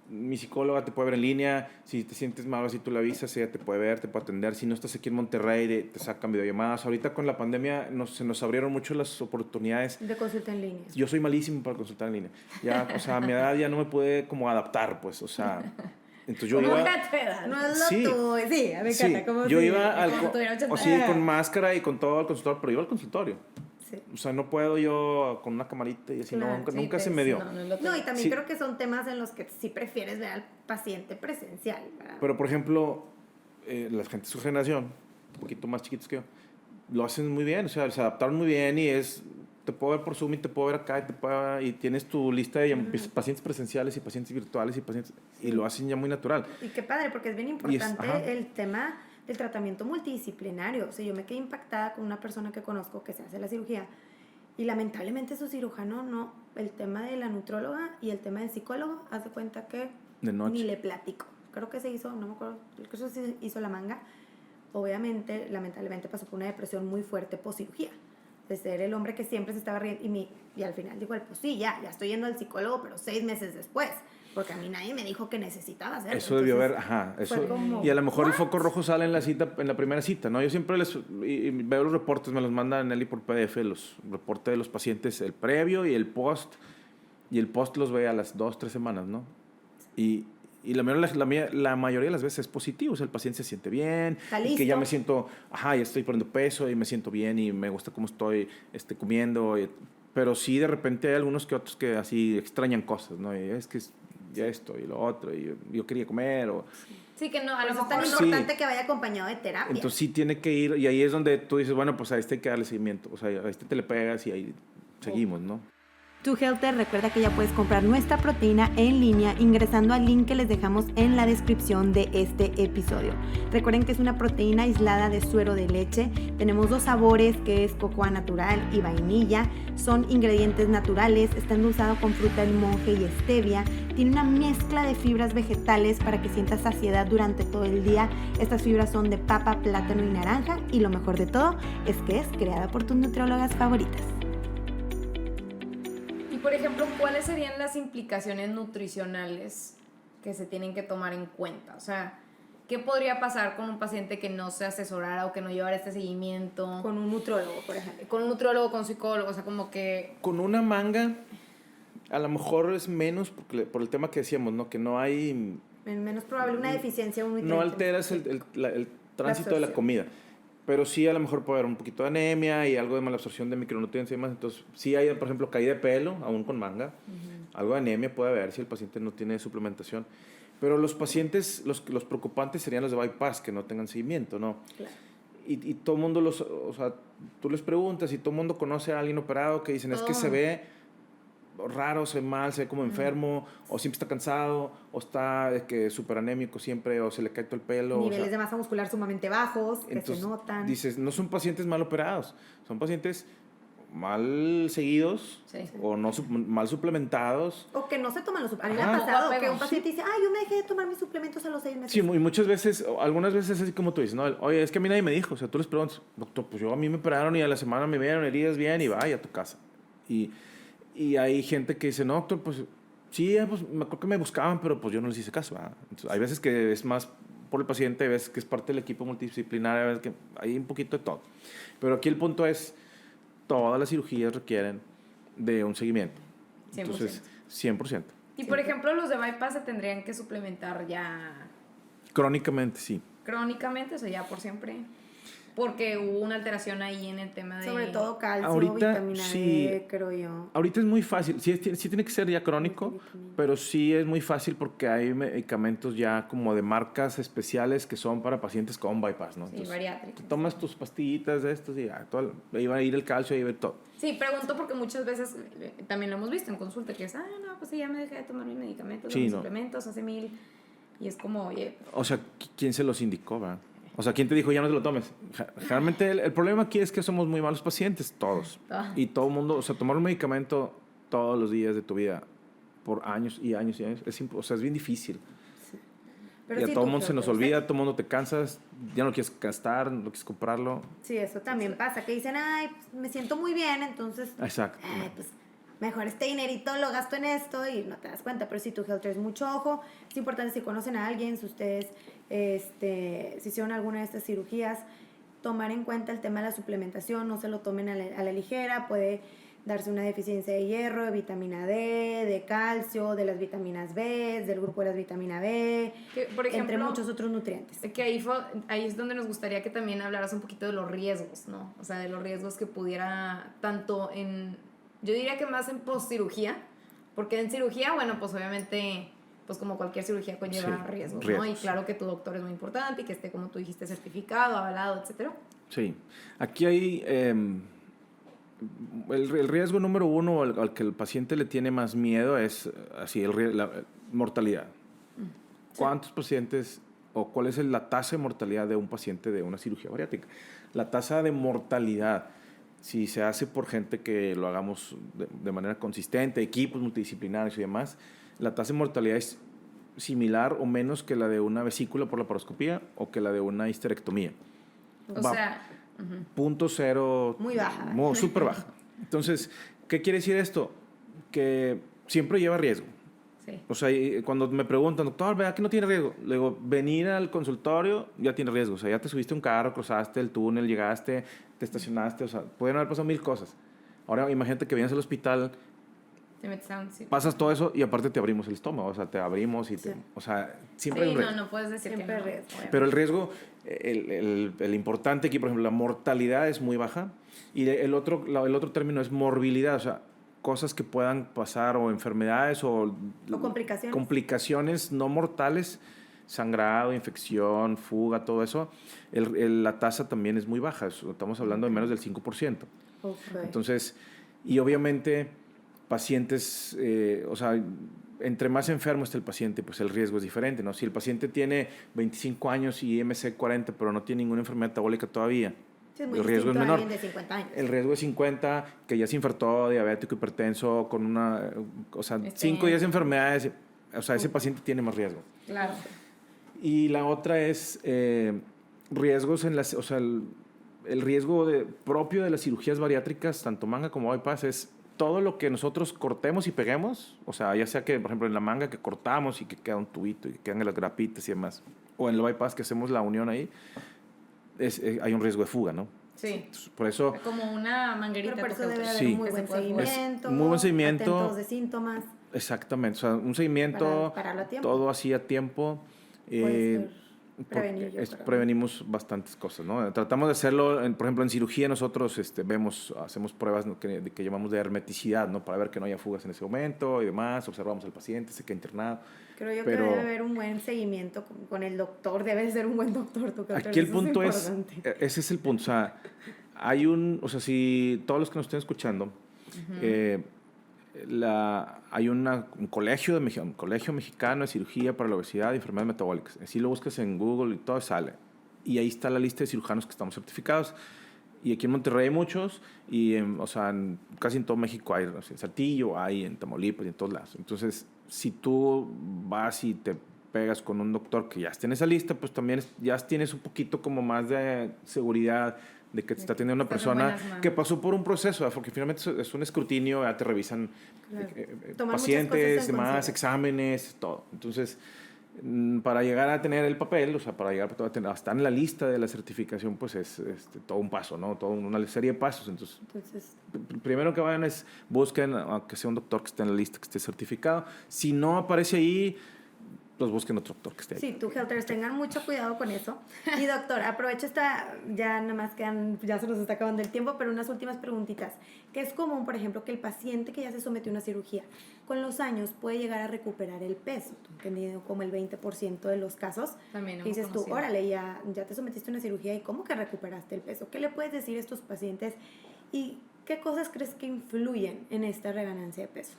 mi psicóloga te puede ver en línea, si te sientes mal, así tú le avisas, ella te puede ver, te puede atender. Si no estás aquí en Monterrey, te sacan videollamadas. Ahorita con la pandemia se nos abrieron mucho las oportunidades de consulta en línea. Yo soy malísimo para consultar en línea. Ya, o sea, a mi edad ya no me pude como adaptar, pues, o sea, entonces yo iba... No es lo tuyo, sí, me encanta. Como yo iba con máscara y con todo al consultorio, pero iba al consultorio. Sí. O sea, no puedo yo con una camarita y así, claro, nunca se me dio. No, y también creo que son temas en los que sí prefieres ver al paciente presencial, ¿verdad? Pero, por ejemplo, la gente de su generación, un poquito más chiquitos que yo, lo hacen muy bien, o sea, se adaptaron muy bien y te puedo ver por Zoom y te puedo ver acá y tienes tu lista de pacientes presenciales y pacientes virtuales y lo hacen ya muy natural. Y qué padre, porque es bien importante el tema del tratamiento multidisciplinario. O sea, yo me quedé impactada con una persona que conozco que se hace la cirugía y lamentablemente su cirujano no, el tema de la nutróloga y el tema del psicólogo, hace cuenta que ni le platico. Creo que se hizo, no me acuerdo, creo que se hizo la manga. Obviamente, lamentablemente pasó por una depresión muy fuerte post cirugía. De ser el hombre que siempre se estaba riendo y al final dijo, pues sí, ya estoy yendo al psicólogo, pero 6 meses después. Porque a mí nadie me dijo que necesitaba hacerlo. Eso debió haber, eso. Como, y a lo mejor el foco rojo sale en la primera cita, ¿no? Yo siempre veo los reportes, me los manda Nelly por PDF, los reportes de los pacientes, el previo y el post. Y el post los ve a las 2-3 semanas, ¿no? Y la mayoría de las veces es positivo, o sea, el paciente se siente bien, y que ya me siento, ya estoy poniendo peso y me siento bien y me gusta cómo estoy comiendo. Pero sí, de repente hay algunos que otros que así extrañan cosas, ¿no? Y es que ya esto y lo otro, y yo quería comer o... Sí, que no, a lo mejor es tan importante que vaya acompañado de terapia. Entonces sí tiene que ir, y ahí es donde tú dices, bueno, pues a este hay que darle seguimiento, o sea, a este te le pegas y ahí seguimos, ¿no? Tu Healther, recuerda que ya puedes comprar nuestra proteína en línea ingresando al link que les dejamos en la descripción de este episodio. Recuerden que es una proteína aislada de suero de leche. Tenemos 2 sabores, que es cocoa natural y vainilla. Son ingredientes naturales, está endulzado con fruta del monje y stevia. Tiene una mezcla de fibras vegetales para que sientas saciedad durante todo el día. Estas fibras son de papa, plátano y naranja. Y lo mejor de todo es que es creada por tus nutriólogas favoritas. Por ejemplo, ¿cuáles serían las implicaciones nutricionales que se tienen que tomar en cuenta? O sea, ¿qué podría pasar con un paciente que no se asesorara o que no llevara este seguimiento? Con un nutrólogo, por ejemplo. Con un nutrólogo, con psicólogo, o sea, como que... Con una manga, a lo mejor es menos, por el tema que decíamos, ¿no? Que no hay... Menos probable una deficiencia o un nutriente. No alteras el tránsito de la comida. Pero sí a lo mejor puede haber un poquito de anemia y algo de malabsorción de micronutrientes y demás. Entonces, sí hay, por ejemplo, caída de pelo, aún con manga. Algo de anemia puede haber si el paciente no tiene suplementación. Pero los pacientes, los preocupantes serían los de bypass, que no tengan seguimiento, ¿no? Claro. Y todo el mundo o sea, tú les preguntas y todo el mundo conoce a alguien operado que dicen, es que se ve raro, se ve mal, se ve como enfermo, o siempre está cansado, o está súper anémico siempre, o se le cae todo el pelo. Niveles de masa muscular sumamente bajos, que entonces, se notan. Dices, no son pacientes mal operados, son pacientes mal seguidos, o no mal suplementados. O que no se toman los suplementos. A mí me ha pasado que un paciente dice, yo me dejé de tomar mis suplementos a los 6 meses. Sí, y muchas veces, algunas veces así como tú dices, ¿no? Oye, es que a mí nadie me dijo, o sea, tú les preguntas, doctor, pues a mí me operaron y a la semana me vieron heridas bien y vaya a tu casa. Y hay gente que dice, no, doctor, pues sí, pues me acuerdo que me buscaban, pero pues yo no les hice caso. Entonces, hay veces que es más por el paciente, hay veces que es parte del equipo multidisciplinario, hay veces que hay un poquito de todo. Pero aquí el punto es, todas las cirugías requieren de un seguimiento. 100%. Entonces, 100%. Y por ejemplo, los de bypass se tendrían que suplementar ya... Crónicamente, sí. Crónicamente, o sea, ya por siempre. porque hubo una alteración ahí en el tema de... Sobre todo calcio, vitamina D, creo yo. Ahorita es muy fácil, sí tiene que ser ya crónico, pero sí es muy fácil porque hay medicamentos ya como de marcas especiales que son para pacientes con bypass, ¿no? Entonces, sí, bariátricos. Tomas tus pastillitas de estos y ya, ahí va a ir el calcio, ahí va todo. Sí, pregunto porque muchas veces también lo hemos visto en consulta, que es, no, pues sí, ya me dejé de tomar mis medicamentos, mis suplementos, hace 1000, y es como, oye... O sea, ¿quién se los indicó, va? O sea, ¿quién te dijo ya no te lo tomes? Realmente el problema aquí es que somos muy malos pacientes, todos. Y todo el mundo, o sea, tomar un medicamento todos los días de tu vida por años y años y años, es bien difícil. Sí. Pero y a todo el mundo se nos olvida, todo el mundo te cansas, ya no quieres gastar, no quieres comprarlo. Sí, eso también pasa, que dicen, ay, pues, me siento muy bien, entonces... Exacto. Pues mejor este dinerito lo gasto en esto y no te das cuenta. Pero si tu health traes mucho ojo, es importante si conocen a alguien, si ustedes si hicieron alguna de estas cirugías, tomar en cuenta el tema de la suplementación, no se lo tomen a la ligera, puede darse una deficiencia de hierro, de vitamina D, de calcio, de las vitaminas B, del grupo de las vitaminas B, por ejemplo, entre muchos otros nutrientes. Que ahí es donde nos gustaría que también hablaras un poquito de los riesgos, ¿no? O sea, de los riesgos que pudiera tanto yo diría que más en postcirugía, porque en cirugía, bueno, pues obviamente, pues como cualquier cirugía conlleva riesgos, ¿no? Y claro que tu doctor es muy importante y que esté, como tú dijiste, certificado, avalado, etcétera. Sí. Aquí hay el riesgo número uno al que el paciente le tiene más miedo es así, la mortalidad. Sí. ¿Cuántos pacientes o cuál es la tasa de mortalidad de un paciente de una cirugía bariátrica? La tasa de mortalidad, si se hace por gente que lo hagamos de manera consistente, equipos multidisciplinarios y demás, la tasa de mortalidad es similar o menos que la de una vesícula por laparoscopía o que la de una histerectomía. O sea... 0.0... Muy baja. Súper baja. Entonces, ¿qué quiere decir esto? Que siempre lleva riesgo. Sí. O sea, cuando me preguntan, doctor, ¿verdad que no tiene riesgo? Le digo, venir al consultorio ya tiene riesgo. O sea, ya te subiste un carro, cruzaste el túnel, llegaste, te estacionaste. O sea, pueden haber pasado 1000 cosas. Ahora, imagínate que vienes al hospital, pasas todo eso y aparte te abrimos el estómago. O sea, te abrimos y te... O sea, siempre hay un riesgo. No puedes decir siempre que no. Riesgo. Pero el riesgo, el importante aquí, por ejemplo, la mortalidad es muy baja. Y el otro término es morbilidad. O sea, cosas que puedan pasar o enfermedades o complicaciones no mortales, sangrado, infección, fuga, todo eso, la tasa también es muy baja. Estamos hablando de menos del 5%. Okay. Entonces, y obviamente pacientes, o sea, entre más enfermo esté el paciente, pues el riesgo es diferente, ¿no? Si el paciente tiene 25 años y IMC 40, pero no tiene ninguna enfermedad metabólica todavía, el riesgo es menor. De 50 años. El riesgo es 50, que ya se infartó, diabético, hipertenso, con una, o sea, 5 o 10 enfermedades, o sea, ese paciente tiene más riesgo. Claro. Y la otra es riesgos en las, o sea, el riesgo propio de las cirugías bariátricas, tanto manga como bypass, es todo lo que nosotros cortemos y peguemos, o sea, ya sea que, por ejemplo, en la manga que cortamos y que queda un tubito y que quedan las grapitas y demás, o en el bypass que hacemos la unión ahí, hay un riesgo de fuga, ¿no? Sí. Entonces, por eso... Como una manguerita. Pero por eso debe haber un muy buen seguimiento. Muy buen seguimiento. Atentos de síntomas. Exactamente. O sea, un seguimiento, todo así a tiempo. Prevenimos bastantes cosas, ¿no? Tratamos de hacerlo, por ejemplo, en cirugía nosotros hacemos pruebas, ¿no? que llamamos de hermeticidad, ¿no? Para ver que no haya fugas en ese momento y demás, observamos al paciente, se queda internado. Creo yo que debe haber un buen seguimiento con el doctor, debe ser un buen doctor. Aquí el punto ese es el punto, o sea, o sea, si todos los que nos estén escuchando, hay un colegio mexicano de cirugía para la obesidad y enfermedades metabólicas. Así lo buscas en Google y todo sale. Y ahí está la lista de cirujanos que estamos certificados. Y aquí en Monterrey hay muchos, y o sea, casi en todo México hay, o sea, en Saltillo hay, en Tamaulipas y en todos lados. Entonces, si tú vas y te pegas con un doctor que ya esté en esa lista, pues también ya tienes un poquito como más de seguridad de que te está atendiendo una persona que pasó por un proceso, porque finalmente es un escrutinio, ya te revisan pacientes, demás, exámenes, todo. Entonces, para llegar a tener el papel, o sea, para llegar a estar en la lista de la certificación, pues es todo un paso, ¿no? Toda una serie de pasos. Entonces, primero que vayan busquen, aunque sea un doctor que esté en la lista, que esté certificado. Si no aparece ahí, pues busquen otro doctor que esté ahí. Sí, tú, Helters, tengan mucho cuidado con eso. Y doctor, aprovecho ya nada más ya se nos está acabando el tiempo, pero unas últimas preguntitas. Que es común, por ejemplo, que el paciente que ya se sometió a una cirugía, con los años puede llegar a recuperar el peso, entendido como el 20% de los casos. También que dices tú, órale, ya te sometiste a una cirugía y ¿cómo que recuperaste el peso? ¿Qué le puedes decir a estos pacientes y qué cosas crees que influyen en esta reganancia de peso?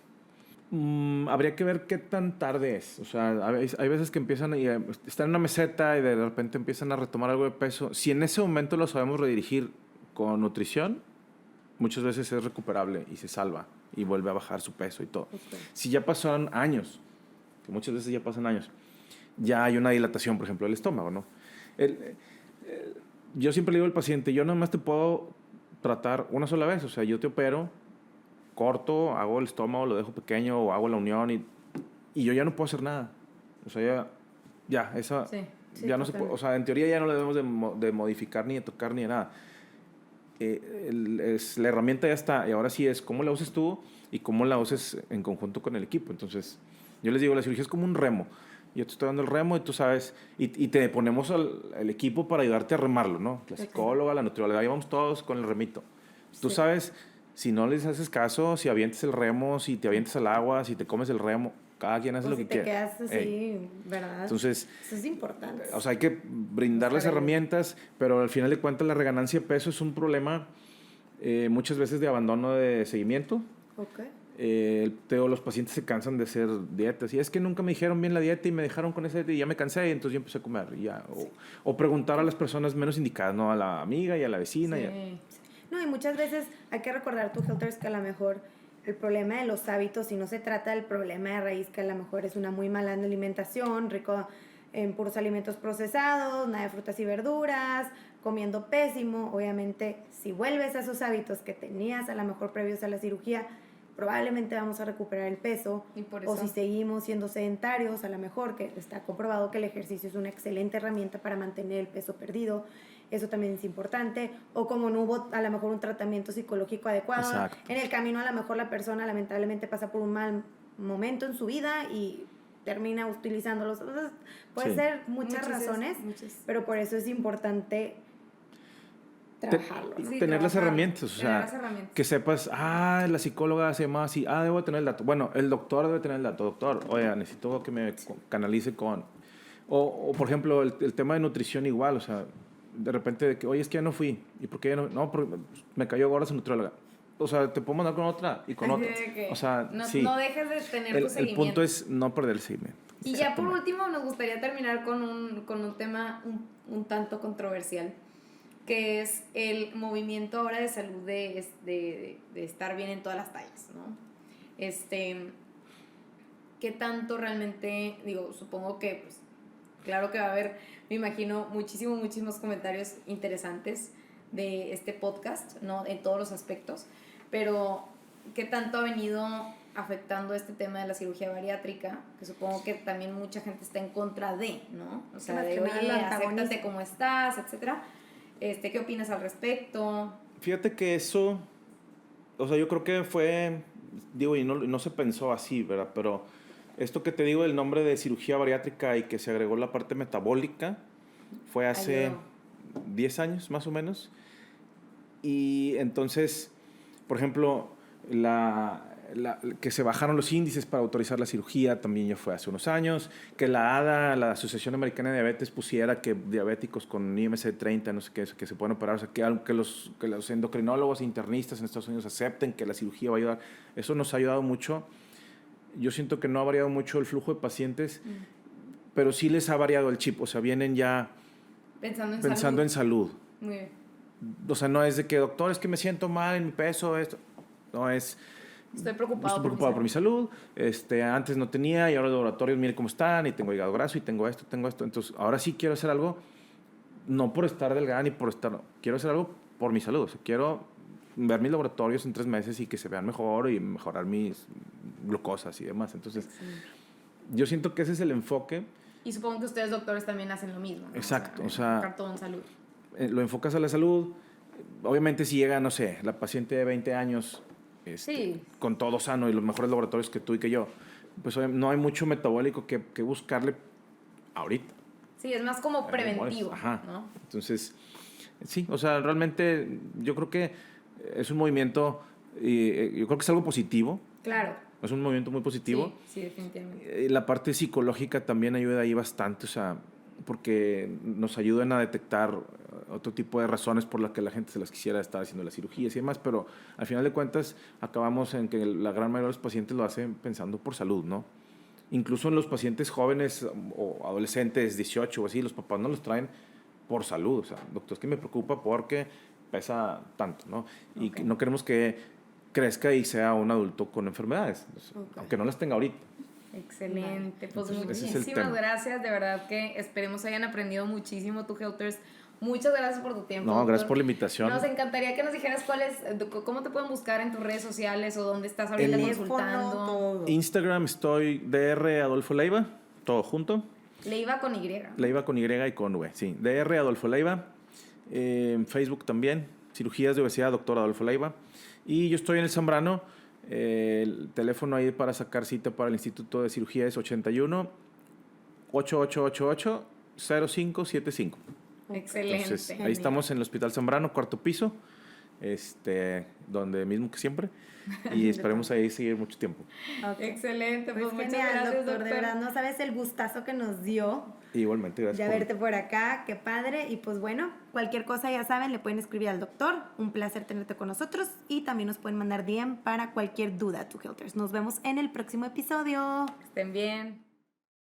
Habría que ver qué tan tarde es. O sea, hay veces que empiezan y están en una meseta y de repente empiezan a retomar algo de peso. Si en ese momento lo sabemos redirigir con nutrición, muchas veces es recuperable y se salva y vuelve a bajar su peso y todo. Okay. Si ya pasaron años, que muchas veces ya pasan años, ya hay una dilatación, por ejemplo, del estómago, ¿no? Yo siempre le digo al paciente, yo nada más te puedo tratar una sola vez. O sea, yo te opero, corto, hago el estómago, lo dejo pequeño o hago la unión y yo ya no puedo hacer nada. O sea, ya esa ya no se puede, o sea, en teoría ya no le debemos de modificar ni de tocar ni de nada. La herramienta ya está y ahora sí es cómo la uses tú y cómo la uses en conjunto con el equipo. Entonces, yo les digo, la cirugía es como un remo. Yo te estoy dando el remo y tú sabes, y te ponemos el equipo para ayudarte a remarlo, ¿no? La psicóloga, la nutrióloga, ahí vamos todos con el remito. Tú sabes, si no les haces caso, si avientes el remo, si te avientes al agua, si te comes el remo, cada quien hace lo que quiere. Si te quedas así, ¿verdad? Entonces, eso es importante. O sea, hay que brindarles herramientas, pero al final de cuentas la reganancia de peso es un problema muchas veces de abandono de seguimiento. Okay. Los pacientes se cansan de hacer dietas y es que nunca me dijeron bien la dieta y me dejaron con esa dieta y ya me cansé y entonces yo empecé a comer y ya. O preguntar a las personas menos indicadas, ¿no? A la amiga y a la vecina. Sí. No, y muchas veces hay que recordar, tú, Helters, que a lo mejor el problema de los hábitos, y no se trata del problema de raíz, que a lo mejor es una muy mala alimentación, rico en puros alimentos procesados, nada de frutas y verduras, comiendo pésimo. Obviamente, si vuelves a esos hábitos que tenías a lo mejor previos a la cirugía, probablemente vamos a recuperar el peso. Y por eso, o si seguimos siendo sedentarios, a lo mejor, que está comprobado que el ejercicio es una excelente herramienta para mantener el peso perdido. Eso también es importante. O como no hubo a lo mejor un tratamiento psicológico adecuado. Exacto. En el camino a lo mejor la persona lamentablemente pasa por un mal momento en su vida y termina utilizándolos. Entonces, puede ser muchas razones, pero por eso es importante trabajarlo, ¿no? Tener las herramientas, o sea, que sepas, la psicóloga se llama así, debo tener el dato. Bueno, el doctor debe tener el dato. Doctor, oye, necesito que me canalice con... O por ejemplo, el tema de nutrición igual, o sea, de repente de que, oye, es que ya no fui. ¿Y por qué ya no? No, porque me cayó gorda su nutrióloga. O sea, te puedo mandar con otra y con otra. O sea, no dejes de tener tu seguimiento. El punto es no perder el seguimiento. Y ya por último nos gustaría terminar con un tema un tanto controversial, que es el movimiento ahora de salud de estar bien en todas las tallas, ¿no? ¿Qué tanto realmente, digo, supongo que, pues, claro que va a haber, me imagino, muchísimos comentarios interesantes de este podcast, ¿no? En todos los aspectos, pero ¿qué tanto ha venido afectando este tema de la cirugía bariátrica? Que supongo que también mucha gente está en contra de, ¿no? O sea, de, oye, acéptate como estás, etcétera. ¿Qué opinas al respecto? Fíjate que eso, o sea, yo creo que fue, digo, y no se pensó así, ¿verdad? Pero esto que te digo, el nombre de cirugía bariátrica y que se agregó la parte metabólica, fue hace 10 años más o menos. Y entonces, por ejemplo, que se bajaron los índices para autorizar la cirugía también ya fue hace unos años. Que la ADA, la Asociación Americana de Diabetes, pusiera que diabéticos con IMC 30, no sé qué, que se pueden operar. O sea, que los endocrinólogos e internistas en Estados Unidos acepten que la cirugía va a ayudar. Eso nos ha ayudado mucho. Yo siento que no ha variado mucho el flujo de pacientes, pero sí les ha variado el chip. O sea, vienen ya pensando en salud. Muy bien. O sea, no es de que, doctor, es que me siento mal en mi peso, esto. No es... Estoy preocupado por mi salud. Antes no tenía y ahora los laboratorios, miren cómo están, y tengo hígado graso y tengo esto. Entonces, ahora sí quiero hacer algo, no por estar delgada ni por estar... Quiero hacer algo por mi salud. O sea, quiero ver mis laboratorios en 3 meses y que se vean mejor y mejorar mis glucosas y demás. Entonces, yo siento que ese es el enfoque. Y supongo que ustedes, doctores, también hacen lo mismo, ¿no? Exacto. O sea, enfocar todo en salud. Lo enfocas a la salud. Obviamente, si llega, no sé, la paciente de 20 años... con todo sano y los mejores laboratorios que tú y que yo, pues no hay mucho metabólico que buscarle ahorita. Sí, es más como preventivo. Ajá. ¿No? Entonces, sí, o sea, realmente yo creo que es un movimiento, yo creo que es algo positivo. Claro. Es un movimiento muy positivo. Sí, definitivamente. La parte psicológica también ayuda ahí bastante, o sea, porque nos ayudan a detectar otro tipo de razones por las que la gente se las quisiera estar haciendo las cirugías y demás, pero al final de cuentas acabamos en que la gran mayoría de los pacientes lo hacen pensando por salud, ¿no? Incluso en los pacientes jóvenes o adolescentes, 18 o así, los papás no los traen por salud. O sea, doctor, es que me preocupa porque pesa tanto, ¿no? Y no queremos que crezca y sea un adulto con enfermedades, aunque no las tenga ahorita. Excelente. Pues muchísimas gracias. De verdad que esperemos hayan aprendido muchísimo, tu Helters. Muchas gracias por tu tiempo. No, gracias por la invitación. Nos encantaría que nos dijeras cómo te pueden buscar en tus redes sociales o dónde estás ahorita consultando. Todo. Instagram estoy DR Adolfo Leiva, todo junto. Leiva con Y. Leiva con Y y con V, sí. DR Adolfo Leiva. Facebook también, cirugías de obesidad, doctor Adolfo Leiva. Y yo estoy en el Zambrano. El teléfono ahí para sacar cita para el Instituto de Cirugía es 81 8888 0575. Excelente. Entonces, ahí estamos en el Hospital Zambrano, cuarto piso, donde mismo que siempre, y esperemos ahí seguir mucho tiempo. Excelente, pues muchas genial, gracias, doctor. De verdad, no sabes el gustazo que nos dio. Igualmente, gracias. De verte por acá, qué padre. Y pues bueno, cualquier cosa ya saben, le pueden escribir al doctor. Un placer tenerte con nosotros y también nos pueden mandar DM para cualquier duda, tu Helters. Nos vemos en el próximo episodio. Estén bien.